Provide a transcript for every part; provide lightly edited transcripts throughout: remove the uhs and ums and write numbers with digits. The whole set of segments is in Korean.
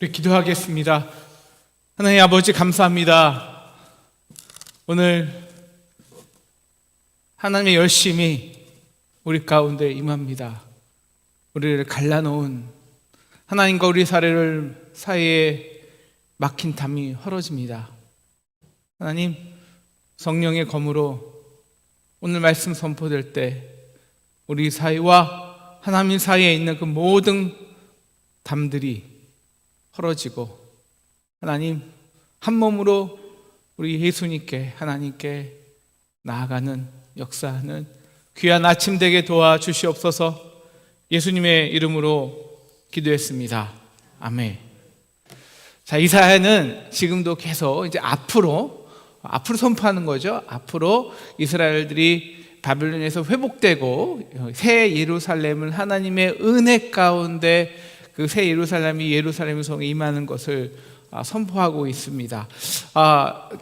우리 기도하겠습니다. 하나님 아버지 감사합니다. 오늘 하나님의 열심이 우리 가운데 임합니다. 우리를 갈라놓은 하나님과 우리 사이에 막힌 담이 헐어집니다. 하나님, 성령의 검으로 오늘 말씀 선포될 때 우리 사이와 하나님 사이에 있는 그 모든 담들이 헐어지고 하나님 한 몸으로 우리 예수님께 하나님께 나아가는 역사하는 귀한 아침 되게 도와주시옵소서. 예수님의 이름으로 기도했습니다. 아멘. 자, 이 사회는 지금도 계속 이제 앞으로 선포하는 거죠. 앞으로 이스라엘들이 바벨론에서 회복되고 새 예루살렘을 하나님의 은혜 가운데 그 새 예루살렘 성에 임하는 것을 선포하고 있습니다.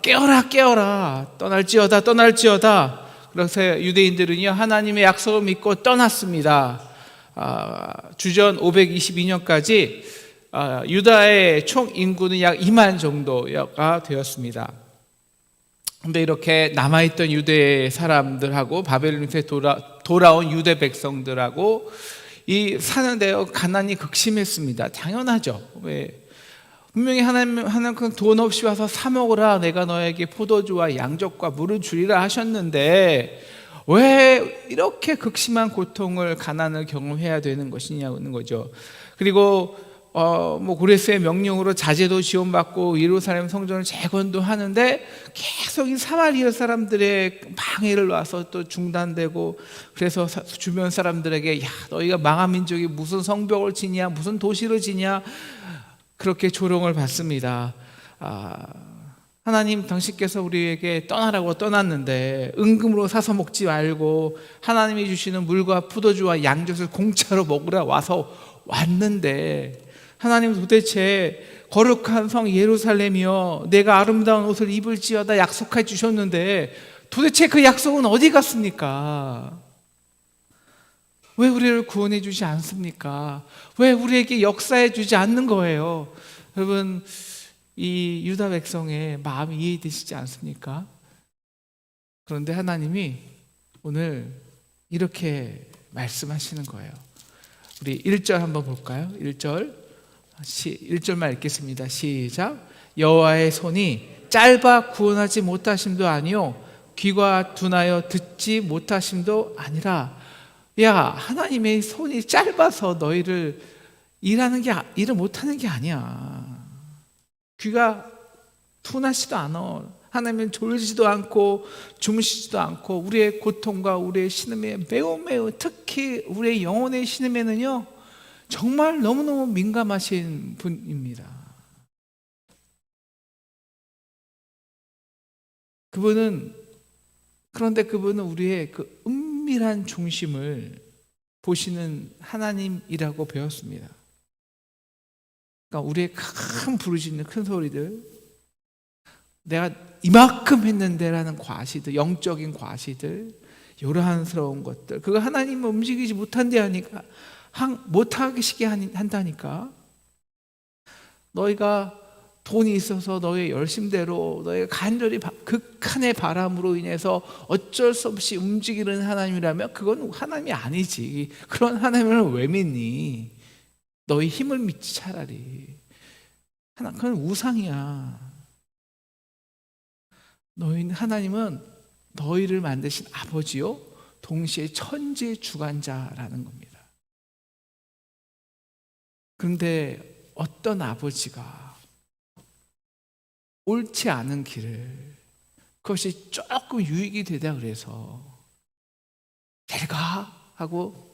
깨어라 깨어라 떠날지어다. 그래서 유대인들은요 하나님의 약속을 믿고 떠났습니다. 주전 522년까지 유다의 총 인구는 약 2만 정도가 되었습니다. 그런데 이렇게 남아있던 유대 사람들하고 바벨론에서 돌아온 유대 백성들하고 이 사는데요 가난이 극심했습니다. 당연하죠. 왜? 분명히 하나님 돈 없이 와서 사 먹으라, 내가 너에게 포도주와 양적과 물을 주리라 하셨는데 왜 이렇게 극심한 고통을, 가난을 경험해야 되는 것이냐는 거죠. 그리고 고레스의 명령으로 자재도 지원받고 예루살렘 성전을 재건도 하는데 계속 이 사마리아 사람들의 방해를 와서 또 중단되고, 그래서 주변 사람들에게 야 너희가 망한 민족이 무슨 성벽을 지냐, 무슨 도시를 지냐, 그렇게 조롱을 받습니다. 하나님 당신께서 우리에게 떠나라고 떠났는데 은금으로 사서 먹지 말고 하나님이 주시는 물과 포도주와 양젖을 공짜로 먹으라 왔는데, 하나님 도대체 거룩한 성 예루살렘이여 내가 아름다운 옷을 입을지어다 약속해 주셨는데 도대체 그 약속은 어디 갔습니까? 왜 우리를 구원해 주지 않습니까? 왜 우리에게 역사해 주지 않는 거예요? 여러분, 이 유다 백성의 마음이 이해되시지 않습니까? 그런데 하나님이 오늘 이렇게 말씀하시는 거예요. 우리 1절 한번 볼까요? 1절만 읽겠습니다. 시작. 여호와의 손이 짧아 구원하지 못하심도 아니요 귀가 둔하여 듣지 못하심도 아니라. 야, 하나님의 손이 짧아서 너희를 일을 못하는 게 아니야. 귀가 둔하지도 않아. 하나님은 졸지도 않고 주무시지도 않고 우리의 고통과 우리의 신음에 매우 특히 우리의 영혼의 신음에는요 정말 너무너무 민감하신 분입니다. 그런데 그분은 우리의 그 은밀한 중심을 보시는 하나님이라고 배웠습니다. 그러니까 우리의 큰 부르짖는 큰 소리들, 내가 이만큼 했는데라는 과시들, 영적인 과시들, 요란스러운 것들, 그거 하나님은 움직이지 못한다니까, 못하게 한다니까. 너희가 돈이 있어서 너의 열심대로, 너희가 간절히 극한의 바람으로 인해서 어쩔 수 없이 움직이는 하나님이라면 그건 하나님이 아니지. 그런 하나님을 왜 믿니? 너희 힘을 믿지 차라리. 그건 우상이야. 하나님은 너희를 만드신 아버지요 동시에 천지 주관자라는 겁니다. 그런데 어떤 아버지가 옳지 않은 길을, 그것이 조금 유익이 되다 그래서 잘 가 하고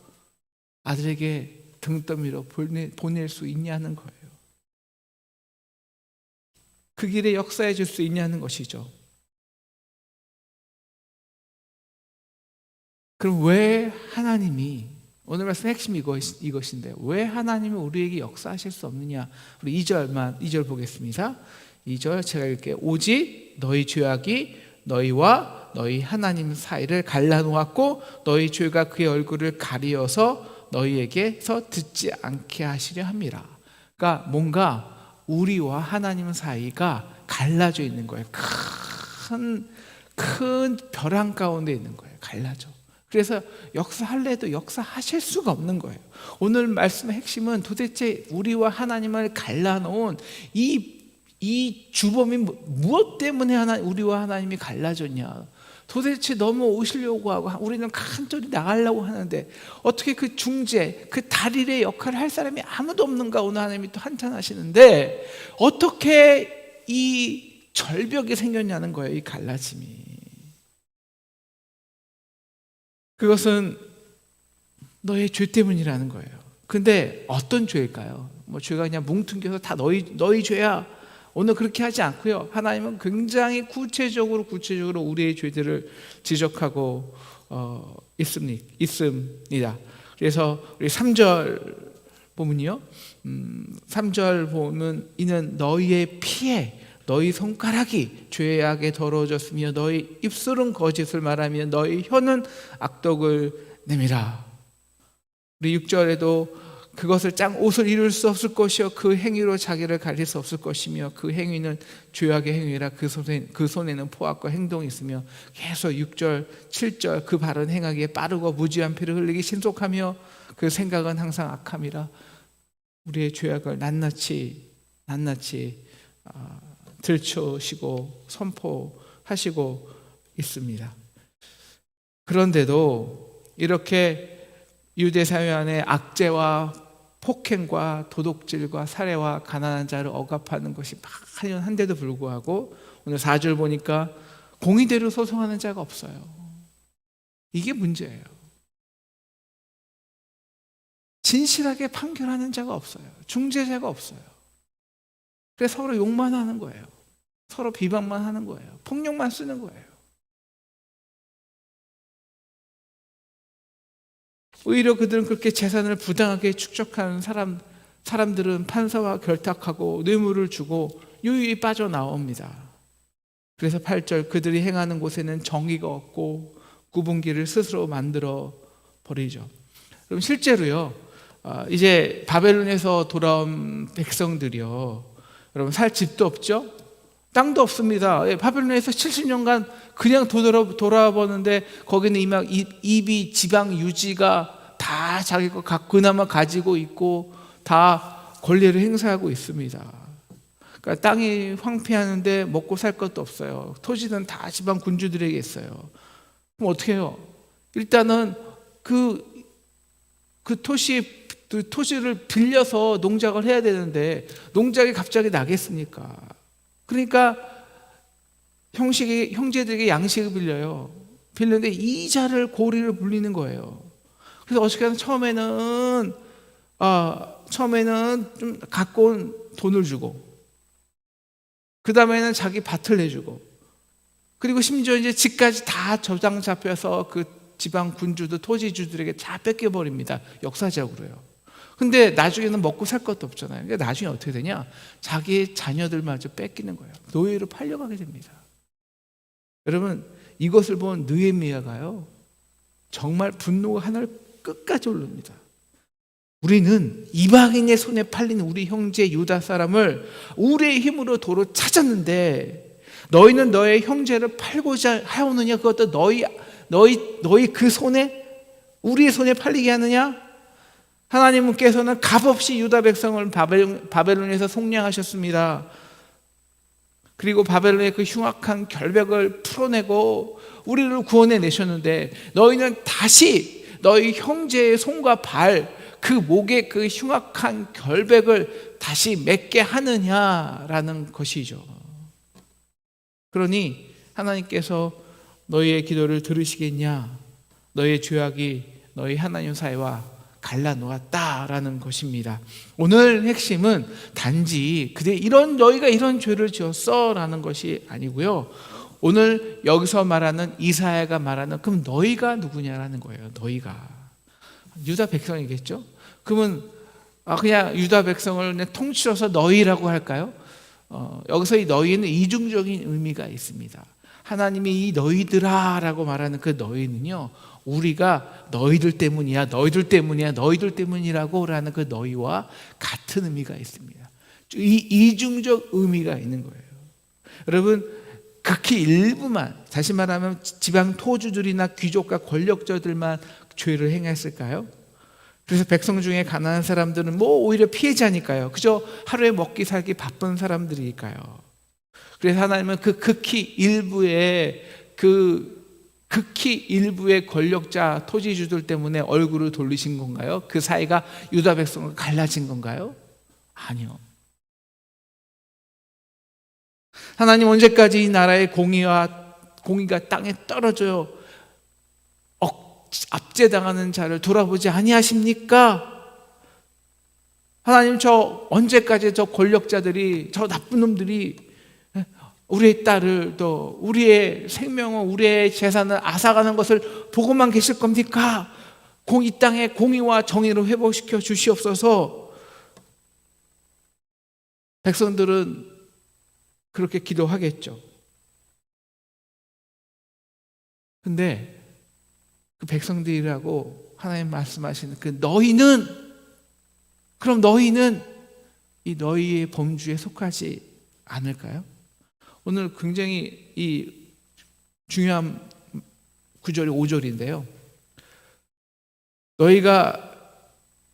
아들에게 등떠미로 보낼 수 있냐는 거예요. 그 길에 역사해 줄 수 있냐는 것이죠. 그럼 왜 하나님이, 오늘 말씀 핵심이 이것인데 왜 하나님이 우리에게 역사하실 수 없느냐? 우리 2절 보겠습니다. 2절 제가 읽을게요. 오직 너희 죄악이 너희와 너희 하나님 사이를 갈라놓았고 너희 죄가 그의 얼굴을 가리어서 너희에게서 듣지 않게 하시려 함이라. 그러니까 뭔가 우리와 하나님 사이가 갈라져 있는 거예요. 큰 벼랑 가운데 있는 거예요. 갈라져. 그래서 역사할래도 역사하실 수가 없는 거예요. 오늘 말씀의 핵심은 도대체 우리와 하나님을 갈라놓은 이 주범이 무엇 때문에 우리와 하나님이 갈라졌냐. 도대체 넘어오시려고 하고 우리는 간절히 나가려고 하는데 어떻게 그 중재, 그 다리의 역할을 할 사람이 아무도 없는가. 오늘 하나님이 또 한탄하시는데 어떻게 이 절벽이 생겼냐는 거예요. 이 갈라짐이. 그것은 너의 죄 때문이라는 거예요. 근데 어떤 죄일까요? 뭐 죄가 그냥 뭉뚱겨서 다 너희 죄야. 오늘 그렇게 하지 않고요. 하나님은 굉장히 구체적으로 우리의 죄들을 지적하고 있습니다. 그래서 우리 3절 보면요. 3절 보면 이는 너희의 피에 너희 손가락이 죄악에 더러워졌으며 너희 입술은 거짓을 말하며 너희 혀는 악독을 내밀어. 우리 6절에도 그것을 옷을 이룰 수 없을 것이요 그 행위로 자기를 가릴 수 없을 것이며 그 행위는 죄악의 행위라 그 손에는 포악과 행동이 있으며 계속 6절 7절 그 발은 행하기에 빠르고 무지한 피를 흘리기 신속하며 그 생각은 항상 악함이라. 우리의 죄악을 낱낱이 들추시고 선포하시고 있습니다. 그런데도 이렇게 유대 사회 안에 악재와 폭행과 도둑질과 살해와 가난한 자를 억압하는 것이 많이 한데도 불구하고 오늘 4절 보니까 공의대로 소송하는 자가 없어요. 이게 문제예요. 진실하게 판결하는 자가 없어요. 중재자가 없어요. 그래서 서로 욕만 하는 거예요. 서로 비방만 하는 거예요. 폭력만 쓰는 거예요. 오히려 그들은 그렇게 재산을 부당하게 축적하는 사람들은 판사와 결탁하고 뇌물을 주고 유유히 빠져나옵니다. 그래서 8절 그들이 행하는 곳에는 정의가 없고 구분기를 스스로 만들어 버리죠. 그럼 실제로요, 이제 바벨론에서 돌아온 백성들이요, 여러분 살 집도 없죠? 땅도 없습니다. 바벨론에서 70년간 그냥 돌아와 보는데 거기는 이미 지방 유지가 다 자기 거 그나마 가지고 있고 다 권리를 행사하고 있습니다. 그러니까 땅이 황폐하는데 먹고 살 것도 없어요. 토지는 다 지방 군주들에게 있어요. 그럼 어떻게 해요? 일단은 그 토지를 빌려서 농작을 해야 되는데 농작이 갑자기 나겠습니까? 그러니까 형제들에게 양식을 빌렸는데 이자를 고리를 물리는 거예요. 그래서 어떻게 하면 처음에는 좀 갖고 온 돈을 주고, 그 다음에는 자기 밭을 내주고, 그리고 심지어 이제 집까지 다 저장 잡혀서 그 지방 군주들 토지주들에게 다 뺏겨버립니다. 역사적으로요. 근데 나중에는 먹고 살 것도 없잖아요. 그러니까 나중에 어떻게 되냐? 자기의 자녀들마저 뺏기는 거예요. 노예로 팔려가게 됩니다. 여러분, 이것을 본 느헤미야가요, 정말 분노가 하늘 끝까지 오릅니다. 우리는 이방인의 손에 팔린 우리 형제 유다 사람을 우리의 힘으로 도로 찾았는데 너희는 너의 형제를 팔고자 하오느냐? 그것도 너희 그 손에, 우리의 손에 팔리게 하느냐? 하나님께서는 값없이 유다 백성을 바벨론에서 속량하셨습니다. 그리고 바벨론의 그 흉악한 결백을 풀어내고 우리를 구원해 내셨는데 너희는 다시 너희 형제의 손과 발, 그 목의 그 흉악한 결백을 다시 맺게 하느냐라는 것이죠. 그러니 하나님께서 너희의 기도를 들으시겠냐? 너희의 죄악이 너희 하나님 사이와 갈라놓았다라는 것입니다. 오늘 핵심은 단지 너희가 이런 죄를 지었어라는 것이 아니고요. 오늘 여기서 말하는 이사야가 말하는 그럼 너희가 누구냐라는 거예요. 너희가 유다 백성이겠죠. 그러면 그냥 유다 백성을 통틀어서 너희라고 할까요? 여기서 이 너희는 이중적인 의미가 있습니다. 하나님이 이 너희들아라고 말하는 그 너희는요, 우리가 너희들 때문이라고 라는 그 너희와 같은 의미가 있습니다. 이중적 의미가 있는 거예요. 여러분, 극히 일부만, 다시 말하면 지방 토주들이나 귀족과 권력자들만 죄를 행했을까요? 그래서 백성 중에 가난한 사람들은 뭐 오히려 피해자니까요. 그저 하루에 먹기 살기 바쁜 사람들이니까요. 그래서 하나님은 그 극히 일부의 권력자 토지주들 때문에 얼굴을 돌리신 건가요? 그 사이가 유다 백성과 갈라진 건가요? 아니요. 하나님 언제까지 이 나라의 공의가 땅에 떨어져요? 압제당하는 자를 돌아보지 아니하십니까? 하나님, 저 언제까지 저 권력자들이, 저 나쁜 놈들이 우리의 딸을, 또 우리의 생명을, 우리의 재산을 앗아가는 것을 보고만 계실 겁니까? 이 땅의 공의와 정의를 회복시켜 주시옵소서. 백성들은 그렇게 기도하겠죠. 근데 그 백성들이라고 하나님 말씀하시는 그럼 너희는 이 너희의 범주에 속하지 않을까요? 오늘 굉장히 이 중요한 구절이 5절인데요. 너희가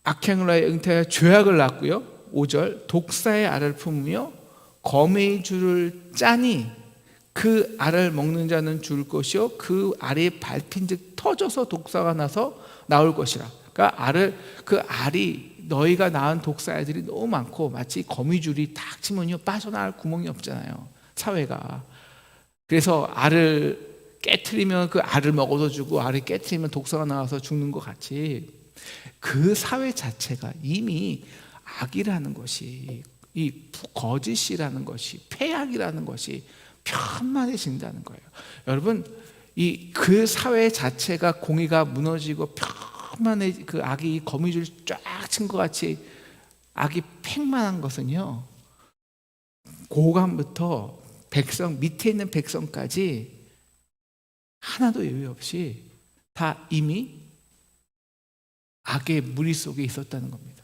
악행을 하여 잉태하여 죄악을 낳고요. 5절, 독사의 알을 품으며 거미의 줄을 짜니 그 알을 먹는 자는 죽을 것이요 그 알이 밟힌즉 터져서 독사가 나서 나올 것이라. 그러니까 그 알이, 너희가 낳은 독사애들이 너무 많고 마치 거미줄이 탁 치면요 빠져나갈 구멍이 없잖아요, 사회가. 그래서 알을 깨트리면 그 알을 먹어서 주고, 알을 깨트리면 독사가 나와서 죽는 것 같이 그 사회 자체가 이미 악이라는 것이, 이 거짓이라는 것이, 폐악이라는 것이 편만해진다는 거예요. 여러분, 그 사회 자체가 공의가 무너지고 편만해, 그 악이 거미줄 쫙 친 것 같이 악이 팽만한 것은요, 고관부터 백성, 밑에 있는 백성까지 하나도 예외 없이 다 이미 악의 무리 속에 있었다는 겁니다.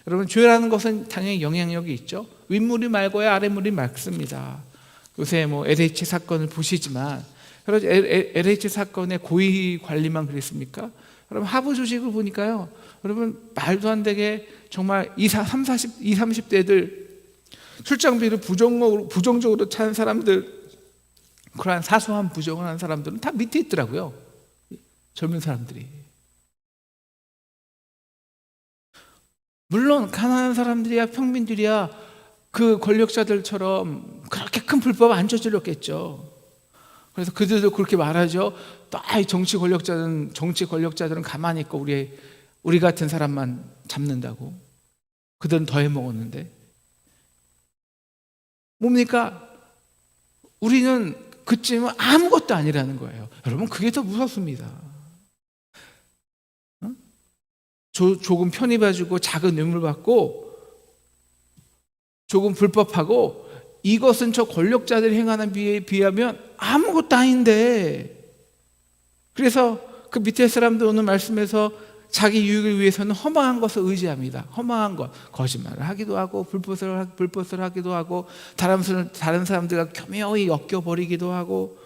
여러분, 죄라는 것은 당연히 영향력이 있죠. 윗물이 맑아야 아랫물이 맑습니다. 요새 LH 사건을 보시지만, 여러분, LH 사건의 고위 관리만 그랬습니까? 여러분, 하부 조직을 보니까요, 여러분, 말도 안 되게 정말 20, 30대들 출장비를 부정적으로 차는 사람들, 그러한 사소한 부정을 하는 사람들은 다 밑에 있더라고요, 젊은 사람들이. 물론 가난한 사람들이야, 평민들이야 그 권력자들처럼 그렇게 큰 불법 안 저질렀겠죠. 그래서 그들도 그렇게 말하죠. 정치 권력자들은 가만히 있고 우리 같은 사람만 잡는다고. 그들은 더 해먹었는데 뭡니까? 우리는 그쯤은 아무것도 아니라는 거예요. 여러분, 그게 더 무섭습니다. 조금 편히 봐주고 작은 뇌물 받고 조금 불법하고, 이것은 저 권력자들이 행하는 비에 비하면 아무것도 아닌데, 그래서 그 밑에 사람들 오늘 말씀에서 자기 유익을 위해서는 허망한 것을 의지합니다. 허망한 것, 거짓말을 하기도 하고 불법을 하기도 하고 다른 사람들과 교묘히 엮여버리기도 하고.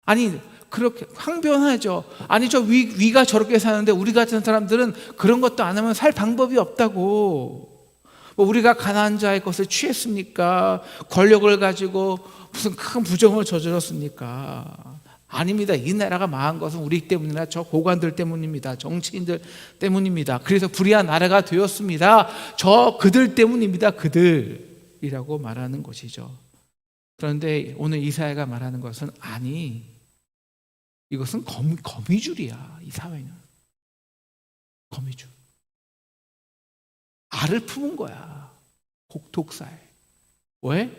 아니, 그렇게 항변하죠. 아니, 저 위가 저렇게 사는데 우리 같은 사람들은 그런 것도 안 하면 살 방법이 없다고. 우리가 가난한 자의 것을 취했습니까? 권력을 가지고 무슨 큰 부정을 저질렀습니까? 아닙니다. 이 나라가 망한 것은 우리 때문이나 저 고관들 때문입니다. 정치인들 때문입니다. 그래서 불의한 나라가 되었습니다. 그들 때문입니다. 그들이라고 말하는 것이죠. 그런데 오늘 이사야가 말하는 것은, 아니, 이것은 거미줄이야. 이 사회는 거미줄. 알을 품은 거야, 독사에. 왜?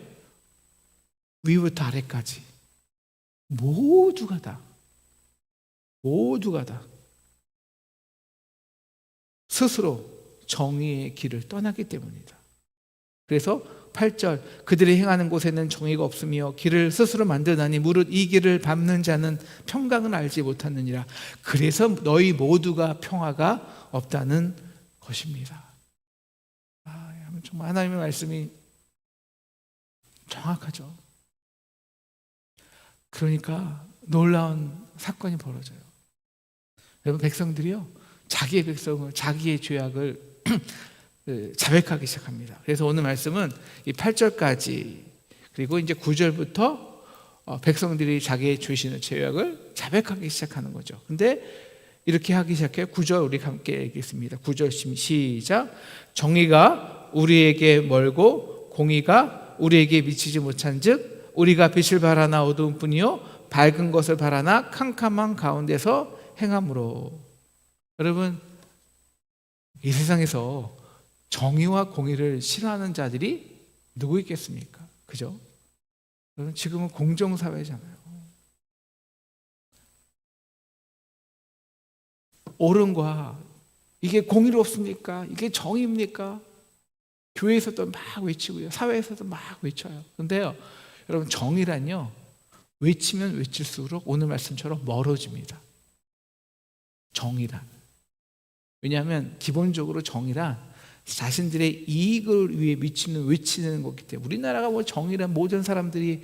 위부터 아래까지 모두가 다 스스로 정의의 길을 떠나기 때문이다. 그래서 8절, 그들이 행하는 곳에는 정의가 없으며 길을 스스로 만드나니 무릇 이 길을 밟는 자는 평강을 알지 못하느니라. 그래서 너희 모두가 평화가 없다는 것입니다. 정말 하나님의 말씀이 정확하죠. 그러니까 놀라운 사건이 벌어져요. 여러분, 백성들이요, 자기의 백성을, 자기의 죄악을 자백하기 시작합니다. 그래서 오늘 말씀은 이 8절까지, 그리고 이제 9절부터 백성들이 자기의 죄신의 죄악을 자백하기 시작하는 거죠. 근데 이렇게 하기 시작해요. 9절 우리 함께 읽겠습니다. 9절 시작. 정의가 우리에게 멀고 공의가 우리에게 미치지 못한즉 우리가 빛을 바라나 어두운 뿐이요 밝은 것을 바라나 캄캄한 가운데서 행함으로. 여러분, 이 세상에서 정의와 공의를 싫어하는 자들이 누구 있겠습니까? 그죠? 여러분, 지금은 공정사회잖아요. 옳은과 이게 공의롭습니까? 이게 정의입니까? 교회에서도 막 외치고요, 사회에서도 막 외쳐요. 그런데요, 여러분, 정의란요, 외치면 외칠수록 오늘 말씀처럼 멀어집니다. 정의란. 왜냐하면 기본적으로 정의란 자신들의 이익을 위해 외치는 거기 때문에. 우리나라가 뭐 정의란, 모든 사람들이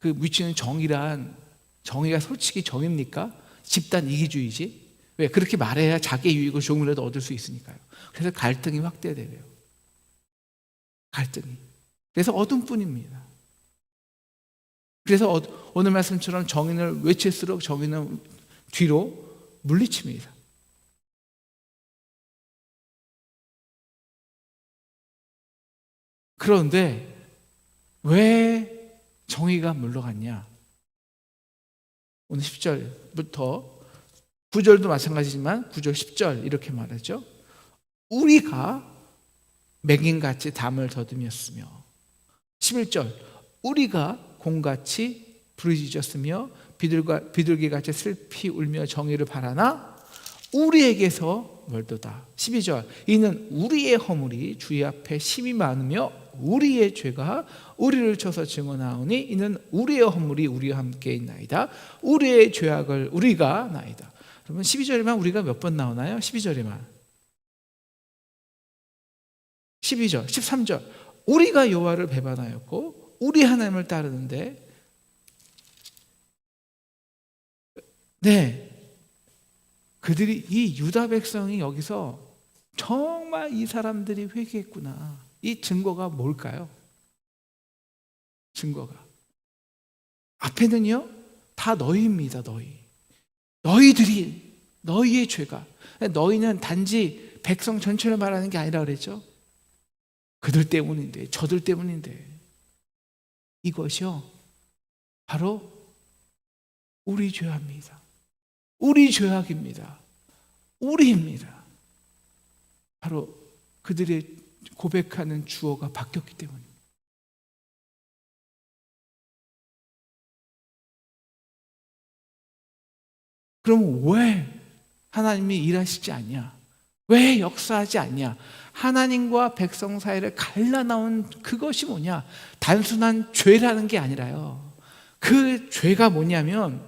그 외치는 정의가 솔직히 정의입니까? 집단 이기주의지. 왜? 그렇게 말해야 자기의 유익을 조금이라도 얻을 수 있으니까요. 그래서 갈등이 확대돼요. 갈등이. 그래서 어둠뿐입니다. 그래서 오늘 말씀처럼 정의를 외칠수록 정의는 뒤로 물리칩니다. 그런데 왜 정의가 물러갔냐? 오늘 10절부터 9절도 마찬가지지만 9절 10절 이렇게 말하죠. 우리가 맹인같이 담을 더듬였으며, 11절 우리가 공같이 부르짖었으며 비둘기같이 슬피 울며 정의를 바라나 우리에게서 멀도다. 12절 이는 우리의 허물이 주의 앞에 심히 많으며 우리의 죄가 우리를 쳐서 증언하오니 이는 우리의 허물이 우리와 함께 있나이다. 우리의 죄악을 우리가 나이다. 그러면 12절에만 우리가 몇 번 나오나요? 12절에만 12절, 13절 우리가 여호와를 배반하였고 우리 하나님을 따르는데, 그들이, 이 유다 백성이 여기서 정말 이 사람들이 회개했구나. 이 증거가 뭘까요? 증거가 앞에는요 다 너희입니다. 너희들이, 너희의 죄가. 너희는 단지 백성 전체를 말하는 게 아니라 그랬죠. 그들 때문인데, 저들 때문인데. 이것이요 바로 우리 죄악입니다. 우리 죄악입니다. 우리입니다. 바로 그들의 고백하는 주어가 바뀌었기 때문입니다. 그럼 왜 하나님이 일하시지 않냐? 왜 역사하지 않냐? 하나님과 백성 사이를 갈라놓은 그것이 뭐냐? 단순한 죄라는 게 아니라요, 그 죄가 뭐냐면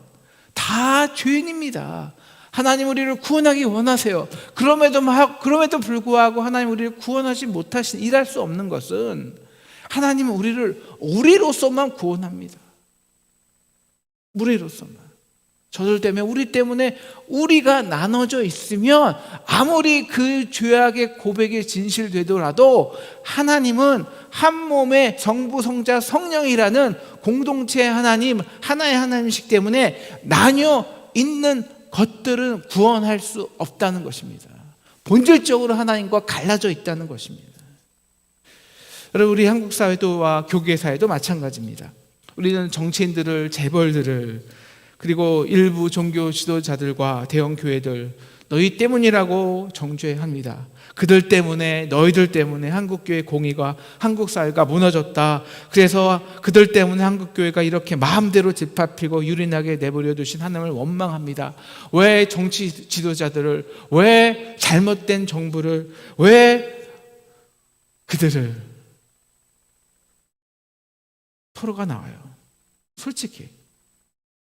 다 죄인입니다. 하나님 우리를 구원하기 원하세요. 그럼에도 불구하고 하나님 우리를 구원하지 못하신, 일할 수 없는 것은 하나님은 우리를 우리로서만 구원합니다. 우리로서만. 저들 때문에, 우리 때문에 우리가 나눠져 있으면 아무리 그 죄악의 고백이 진실되더라도 하나님은 한 몸의 성부, 성자, 성령이라는 공동체의 하나님, 하나의 하나님이시기 때문에 나뉘어 있는 것들은 구원할 수 없다는 것입니다. 본질적으로 하나님과 갈라져 있다는 것입니다. 여러분, 우리 한국 사회도와 교계 사회도 마찬가지입니다. 우리는 정치인들을, 재벌들을, 그리고 일부 종교 지도자들과 대형 교회들, 너희 때문이라고 정죄합니다. 그들 때문에, 너희들 때문에 한국교회 공의가, 한국 사회가 무너졌다. 그래서 그들 때문에 한국교회가 이렇게 마음대로 짓밟히고 유린하게 내버려 두신 하나님을 원망합니다. 왜 정치 지도자들을, 왜 잘못된 정부를, 왜 그들을, 토로가 나와요. 솔직히.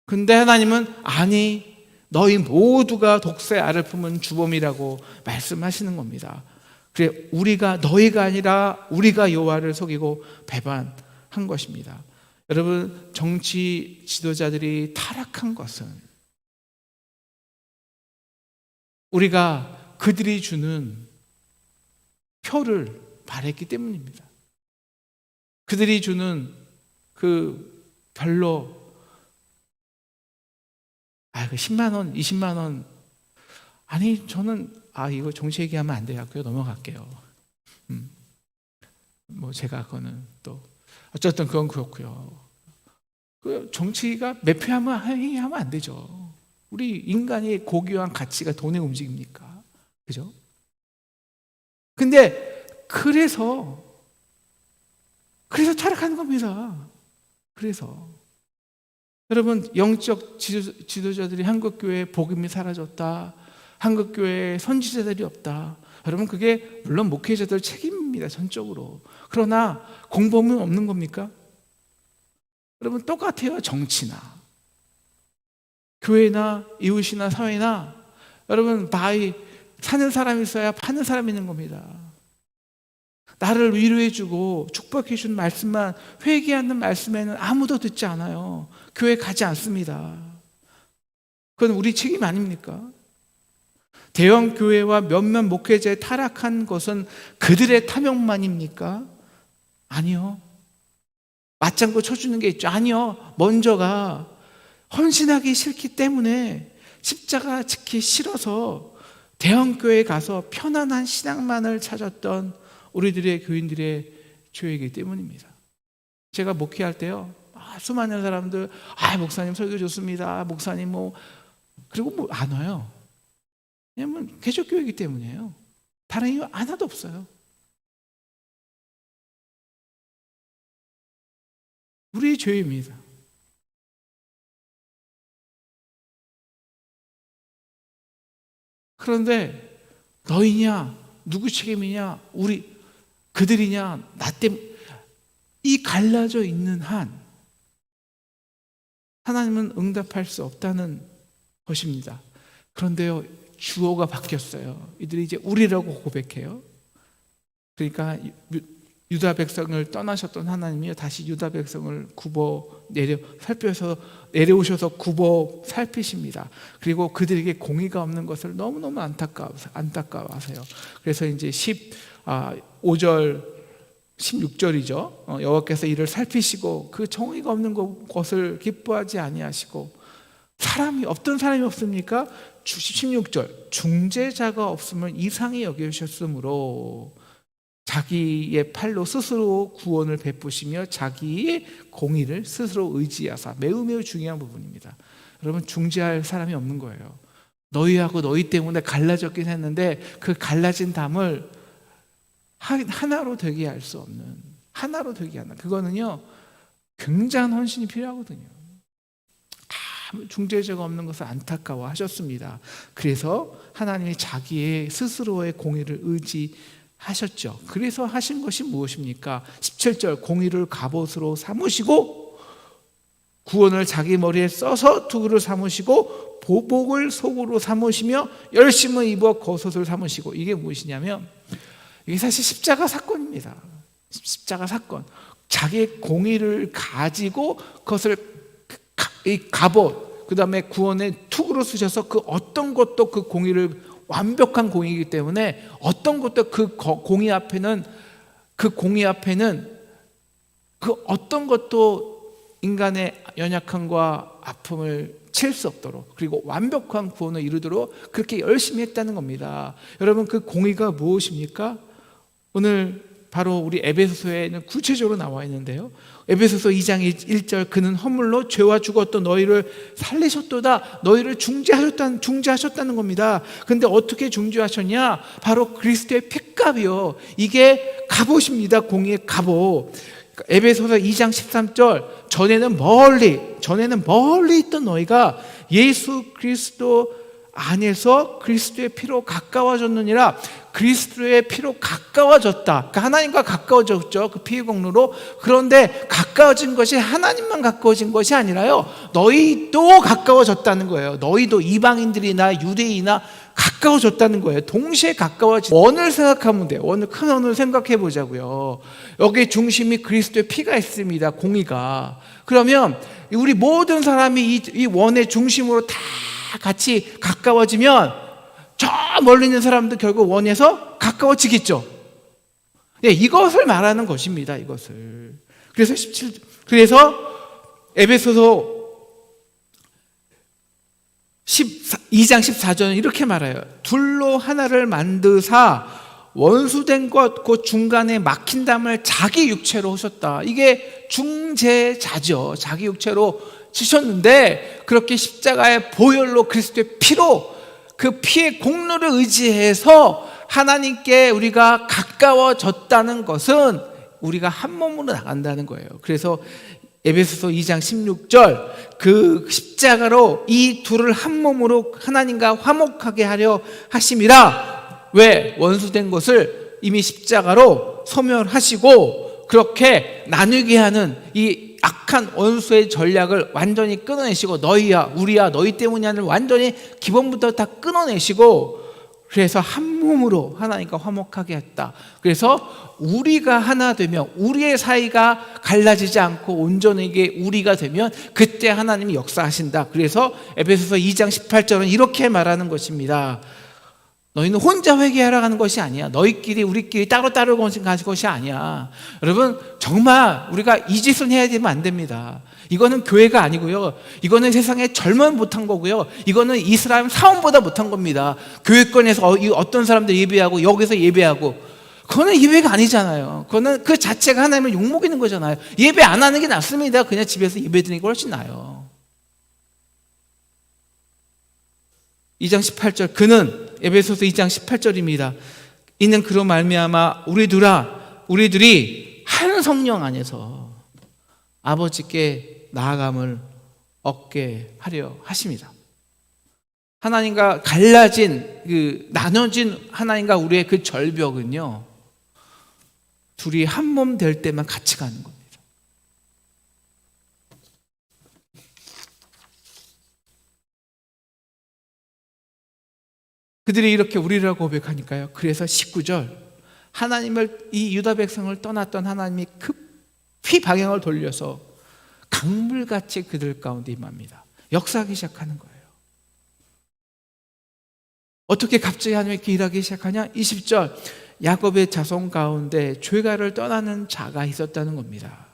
근데 하나님은 아니, 너희 모두가 독사의 알을 품은 주범이라고 말씀하시는 겁니다. 그래, 너희가 아니라 우리가 여호와를 속이고 배반한 것입니다. 여러분, 정치 지도자들이 타락한 것은 우리가 그들이 주는 표를 바랬기 때문입니다. 그들이 주는 그 별로 10만 원, 20만 원, 아니 저는 이거 정치 얘기하면 안 돼요. 넘어갈게요. 뭐 제가 그거는 또 어쨌든 그건 그렇고요. 그 정치가 매표하면 안 되죠. 우리 인간의 고귀한 가치가 돈에 움직입니까? 그죠? 근데 그래서 타락하는 겁니다. 그래서 여러분, 영적 지도자들이 한국교회에 복음이 사라졌다, 한국교회에 선지자들이 없다, 여러분 그게 물론 목회자들 책임입니다, 전적으로. 그러나 공범은 없는 겁니까? 여러분 똑같아요. 정치나 교회나 이웃이나 사회나 여러분 사는 사람이 있어야 파는 사람이 있는 겁니다. 나를 위로해주고 축복해준 말씀만, 회개하는 말씀에는 아무도 듣지 않아요. 교회 가지 않습니다. 그건 우리 책임 아닙니까? 대형 교회와 몇몇 목회자의 타락한 것은 그들의 탐욕만입니까? 아니요. 맞장구 쳐주는 게 있죠. 아니요. 먼저가 헌신하기 싫기 때문에 십자가 지기 싫어서 대형 교회에 가서 편안한 신앙만을 찾았던 우리들의 교인들의 죄이기 때문입니다. 제가 목회할 때요, 수많은 사람들 목사님 설교 좋습니다, 목사님 그리고 안 와요. 왜냐면 개척교회이기 때문이에요. 다른 이유 하나도 없어요. 우리의 죄입니다. 그런데 너희냐, 누구 책임이냐, 그들이냐, 나 때문에, 이 갈라져 있는 한 하나님은 응답할 수 없다는 것입니다. 그런데요, 주어가 바뀌었어요. 이들이 이제 우리라고 고백해요. 그러니까 유다 백성을 떠나셨던 하나님이 다시 유다 백성을 살펴서 내려오셔서 굽어 살피십니다. 그리고 그들에게 공의가 없는 것을 너무너무 안타까워하세요. 그래서 이제 5절 16절이죠. 여호와께서 이를 살피시고 그 정의가 없는 것을 기뻐하지 아니하시고, 어떤 사람이 없습니까? 16절, 중재자가 없음을 이상히 여기셨으므로 자기의 팔로 스스로 구원을 베푸시며 자기의 공의를 스스로 의지하사. 매우 중요한 부분입니다. 여러분, 중재할 사람이 없는 거예요. 너희하고 너희 때문에 갈라졌긴 했는데 그 갈라진 담을 하나로 되게 할 수 없는, 하나로 되게 하는, 그거는요 굉장한 헌신이 필요하거든요. 중재자가 없는 것을 안타까워 하셨습니다. 그래서 하나님이 자기의 스스로의 공의를 의지하셨죠. 그래서 하신 것이 무엇입니까? 17절, 공의를 갑옷으로 삼으시고 구원을 자기 머리에 써서 투구를 삼으시고 보복을 속으로 삼으시며 열심을 입어 겉옷을 삼으시고. 이게 무엇이냐면 이게 사실 십자가 사건입니다. 십자가 사건. 자기의 공의를 가지고 그것을 이 갑옷, 그 다음에 구원의 투구로 쓰셔서 그 어떤 것도 그 공의를, 완벽한 공의이기 때문에 어떤 것도 그 공의 앞에는 그 어떤 것도 인간의 연약함과 아픔을 칠 수 없도록, 그리고 완벽한 구원을 이루도록 그렇게 열심히 했다는 겁니다. 여러분, 그 공의가 무엇입니까? 오늘 바로 우리 에베소서에는 구체적으로 나와 있는데요, 에베소서 2장 1절, 그는 허물로 죄와 죽었던 너희를 살리셨도다. 너희를 중재하셨다는 겁니다. 근데 어떻게 중재하셨냐? 바로 그리스도의 핏값이요. 이게 갑옷입니다. 공의의 갑옷. 에베소서 2장 13절, 전에는 멀리 있던 너희가 예수 그리스도 안에서 그리스도의 피로 가까워졌느니라. 그리스도의 피로 가까워졌다. 그러니까 하나님과 가까워졌죠, 그 피의 공로로. 그런데 가까워진 것이 하나님만 가까워진 것이 아니라요, 너희도 가까워졌다는 거예요. 너희도, 이방인들이나 유대인이나 가까워졌다는 거예요. 동시에 가까워지. 원을 생각하면 돼요. 원을, 큰 원을 생각해 보자고요. 여기 중심이 그리스도의 피가 있습니다. 공의가. 그러면 우리 모든 사람이 이 원의 중심으로 다 같이 가까워지면 저 멀리 있는 사람도 결국 원에서 가까워지겠죠. 네, 이것을 말하는 것입니다. 이것을. 그래서 에베소서 2장 14절은 이렇게 말해요. 둘로 하나를 만드사 원수된 것 그 중간에 막힌 담을 자기 육체로 하셨다. 이게 중재자죠. 자기 육체로 지셨는데 그렇게 십자가의 보혈로 그리스도의 피로 그 피의 공로를 의지해서 하나님께 우리가 가까워졌다는 것은 우리가 한 몸으로 나간다는 거예요. 그래서 에베소서 2장 16절 그 십자가로 이 둘을 한 몸으로 하나님과 화목하게 하려 하심이라. 왜? 원수된 것을 이미 십자가로 소멸하시고 그렇게 나누게 하는 이 악한 원수의 전략을 완전히 끊어내시고 너희야 우리야 너희 때문이야를 완전히 기본부터 다 끊어내시고 그래서 한 몸으로 하나님과 화목하게 했다. 그래서 우리가 하나 되면 우리의 사이가 갈라지지 않고 온전하게 우리가 되면 그때 하나님이 역사하신다. 그래서 에베소서 2장 18절은 이렇게 말하는 것입니다. 너희는 혼자 회개하러 가는 것이 아니야. 너희끼리 우리끼리 따로따로 가는 것이 아니야. 여러분 정말 우리가 이 짓을 해야 되면 안 됩니다. 이거는 교회가 아니고요. 이거는 세상에 절만 못한 거고요. 이거는 이스라엘 사원보다 못한 겁니다. 교회권에서 어떤 사람들 예배하고 여기서 예배하고 그거는 예배가 아니잖아요. 그거는 그 자체가 하나님을 욕먹이는 거잖아요. 예배 안 하는 게 낫습니다. 그냥 집에서 예배 드리는 게 훨씬 나아요. 2장 18절 그는 에베소서 2장 18절입니다. 이는 그로 말미암아 우리들이 한 성령 안에서 아버지께 나아감을 얻게 하려 하십니다. 하나님과 갈라진 나눠진 하나님과 우리의 그 절벽은요 둘이 한 몸 될 때만 같이 가는 겁니다. 그들이 이렇게 우리라고 고백하니까요. 그래서 19절 하나님을 이 유다 백성을 떠났던 하나님이 급히 방향을 돌려서 강물같이 그들 가운데 임합니다. 역사하기 시작하는 거예요. 어떻게 갑자기 하나님이 이렇게 일하기 시작하냐? 20절 야곱의 자손 가운데 죄가를 떠나는 자가 있었다는 겁니다.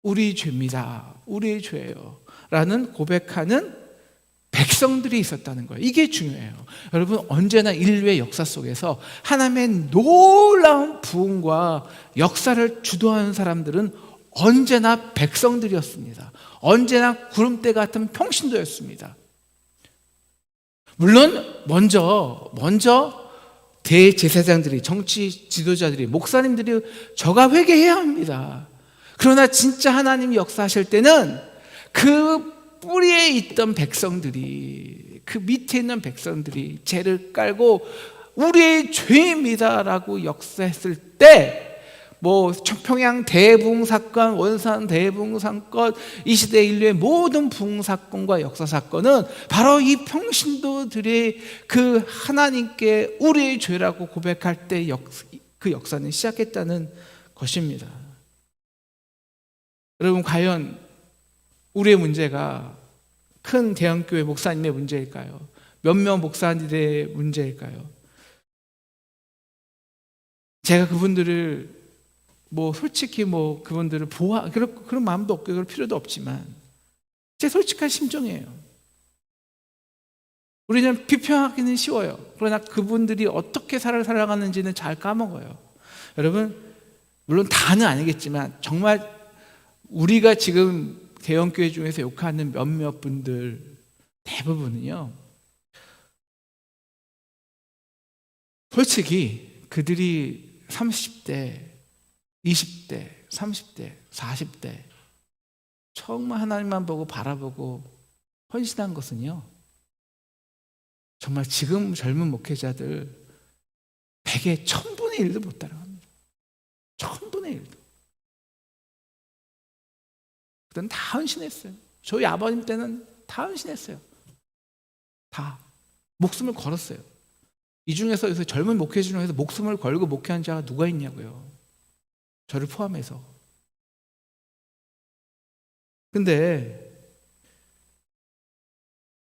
우리 죄입니다. 우리의 죄예요 라는 고백하는 백성들이 있었다는 거예요. 이게 중요해요. 여러분 언제나 인류의 역사 속에서 하나님의 놀라운 부흥과 역사를 주도하는 사람들은 언제나 백성들이었습니다. 언제나 구름대 같은 평신도였습니다. 물론 먼저 대제사장들이 정치 지도자들이 목사님들이 저가 회개해야 합니다. 그러나 진짜 하나님이 역사하실 때는 그 뿌리에 있던 백성들이 그 밑에 있는 백성들이 죄를 깔고 우리의 죄입니다라고 역사했을 때 뭐 청평양 대붕 사건, 원산 대붕 사건, 이 시대 인류의 모든 붕 사건과 역사 사건은 바로 이 평신도들의 그 하나님께 우리의 죄라고 고백할 때 그 역사는 시작했다는 것입니다. 여러분 과연 우리의 문제가 큰 대형교회 목사님의 문제일까요? 몇몇 목사님들의 문제일까요? 제가 그분들을 솔직히 그분들을 그런 마음도 없고 그럴 필요도 없지만 제 솔직한 심정이에요. 우리는 비평하기는 쉬워요. 그러나 그분들이 어떻게 살아가는지는 잘 까먹어요. 여러분 물론 다는 아니겠지만 정말 우리가 지금 대형교회 중에서 욕하는 몇몇 분들 대부분은요 솔직히 그들이 30대 20대, 30대, 40대 정말 하나님만 보고 바라보고 헌신한 것은요 정말 지금 젊은 목회자들 100의 1000분의 1도 못 따라갑니다. 1000분의 1도. 그들은 다 헌신했어요. 저희 아버님 때는 다 헌신했어요. 다 목숨을 걸었어요. 이 중에서 요새 젊은 목회 중에서 목숨을 걸고 목회한 자가 누가 있냐고요. 저를 포함해서. 근데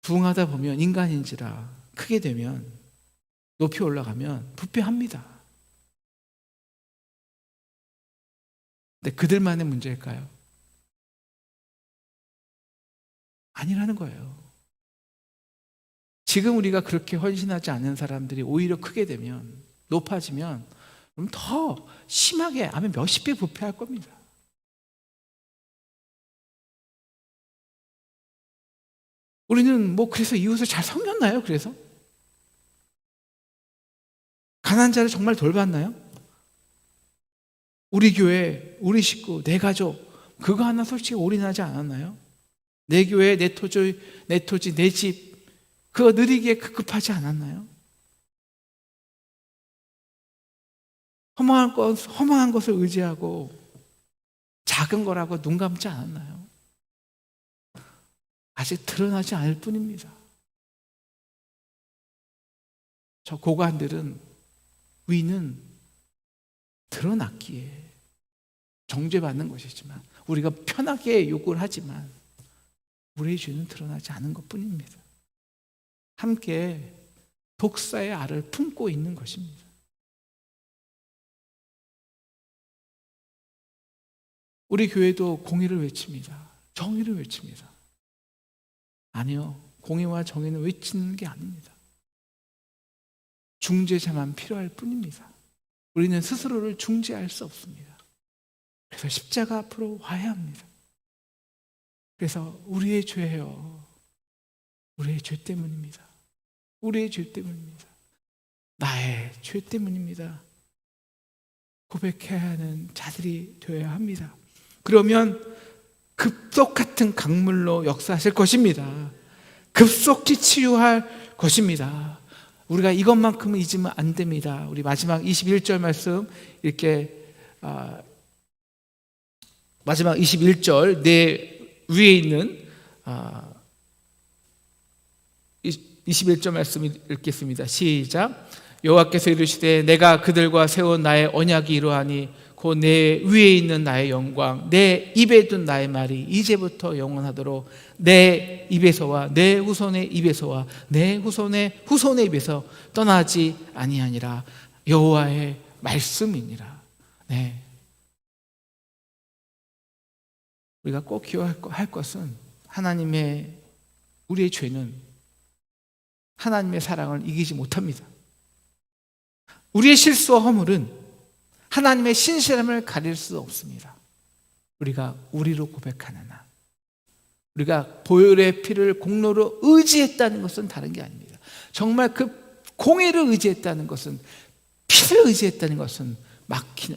부흥하다 보면 인간인지라 크게 되면 높이 올라가면 부패합니다. 근데 그들만의 문제일까요? 아니라는 거예요. 지금 우리가 그렇게 헌신하지 않는 사람들이 오히려 크게 되면, 높아지면 그럼 더 심하게, 아마 몇십 배 부패할 겁니다. 우리는 그래서 이웃을 잘 섬겼나요? 그래서? 가난한 자를 정말 돌봤나요? 우리 교회, 우리 식구, 내 가족, 그거 하나 솔직히 올인하지 않았나요? 내 교회, 내 토지, 내 집, 그거 누리기에 급급하지 않았나요? 허망한 것을 의지하고 작은 거라고 눈 감지 않았나요? 아직 드러나지 않을 뿐입니다. 저 고관들은 위는 드러났기에 정죄받는 것이지만, 우리가 편하게 욕을 하지만 우리의 죄는 드러나지 않은 것뿐입니다. 함께 독사의 알을 품고 있는 것입니다. 우리 교회도 공의를 외칩니다. 정의를 외칩니다. 아니요, 공의와 정의는 외치는 게 아닙니다. 중재자만 필요할 뿐입니다. 우리는 스스로를 중재할 수 없습니다. 그래서 십자가 앞으로 와야 합니다. 그래서 우리의 죄예요. 우리의 죄 때문입니다. 우리의 죄 때문입니다. 나의 죄 때문입니다. 고백해야 하는 자들이 되어야 합니다. 그러면 급속 같은 강물로 역사하실 것입니다. 급속히 치유할 것입니다. 우리가 이것만큼은 잊으면 안 됩니다. 우리 마지막 21절 말씀 이렇게 마지막 21절 내 위에 있는 21절 말씀 읽겠습니다. 시작. 여호와께서 이르시되 내가 그들과 세운 나의 언약이 이러하니 곧 내 위에 있는 나의 영광, 내 입에 둔 나의 말이 이제부터 영원하도록 내 입에서와 내 후손의 입에서와 내 후손의 입에서 떠나지 아니하니라. 여호와의 말씀이니라. 네. 우리가 꼭 기억할 것은 우리의 죄는 하나님의 사랑을 이기지 못합니다. 우리의 실수와 허물은 하나님의 신실함을 가릴 수 없습니다. 우리가 우리로 고백하는 한, 우리가 보혈의 피를 공로로 의지했다는 것은 다른 게 아닙니다. 정말 그 공의를 의지했다는 것은, 피를 의지했다는 것은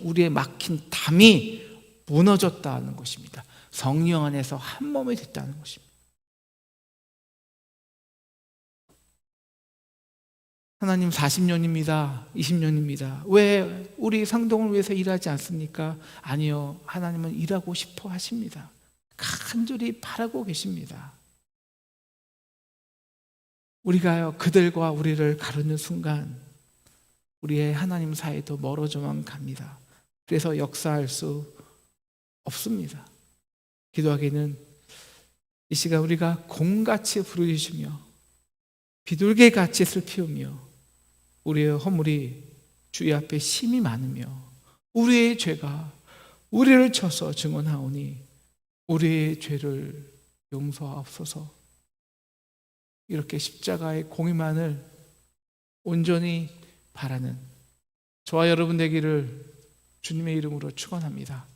우리의 막힌 담이 무너졌다는 것입니다. 성령 안에서 한 몸이 됐다는 것입니다. 하나님 40년입니다. 20년입니다. 왜 우리 상동을 위해서 일하지 않습니까? 아니요. 하나님은 일하고 싶어 하십니다. 간절히 바라고 계십니다. 우리가요, 그들과 우리를 가르는 순간 우리의 하나님 사이도 멀어져만 갑니다. 그래서 역사할 수 없습니다. 기도하기는 이 시간 우리가 공같이 부르짖으며 비둘기같이 슬피우며 우리의 허물이 주의 앞에 심히 많으며 우리의 죄가 우리를 쳐서 증언하오니 우리의 죄를 용서하옵소서. 이렇게 십자가의 공의만을 온전히 바라는 저와 여러분 되기를 주님의 이름으로 축원합니다.